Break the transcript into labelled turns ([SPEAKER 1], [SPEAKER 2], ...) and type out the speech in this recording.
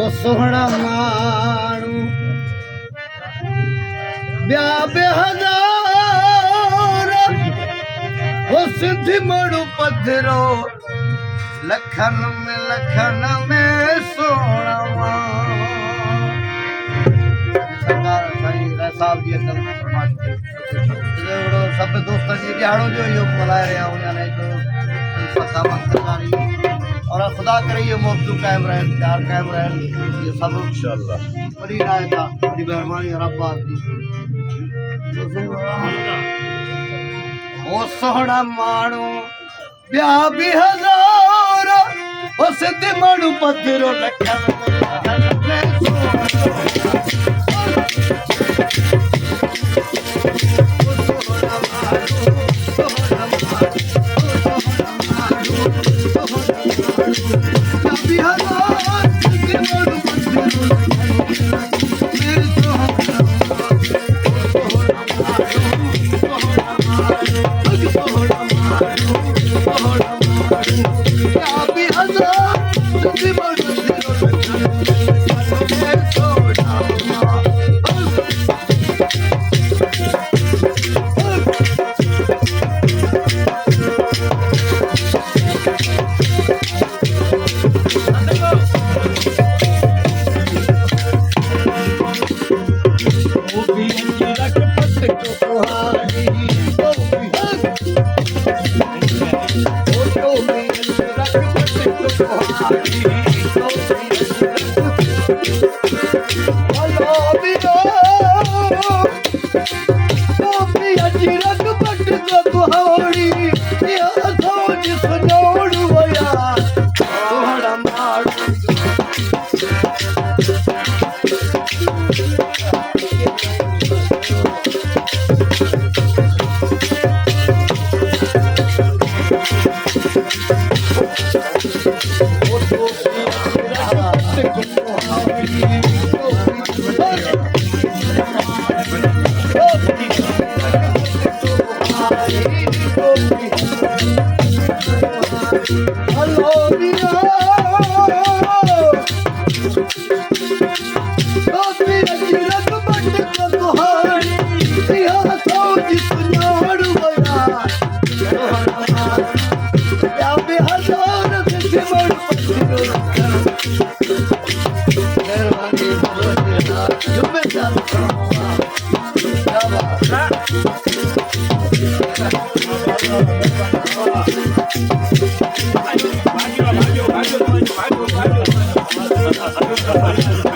[SPEAKER 1] ओ सोहना मानू ब्या बेहज़ार ओ सिंधी माण्हू पधरो लखन में सोहना सरकार साईं राय साहब जी अकल फरमाइश कई सब दोस्तन जी दिहाड़ो जो इहो मल्हाए रहिया आहियूं यानी और खुदा करे ये मौजू कायम रहे प्यार कायम रहे ये सब इंशाअल्लाह बड़ी रायत बड़ी मेहरबानी रब की ओ सोहना माण्हू ॿिया बि हज़ार ओ सिंधी माण्हू पधरो लखन में
[SPEAKER 2] Bye.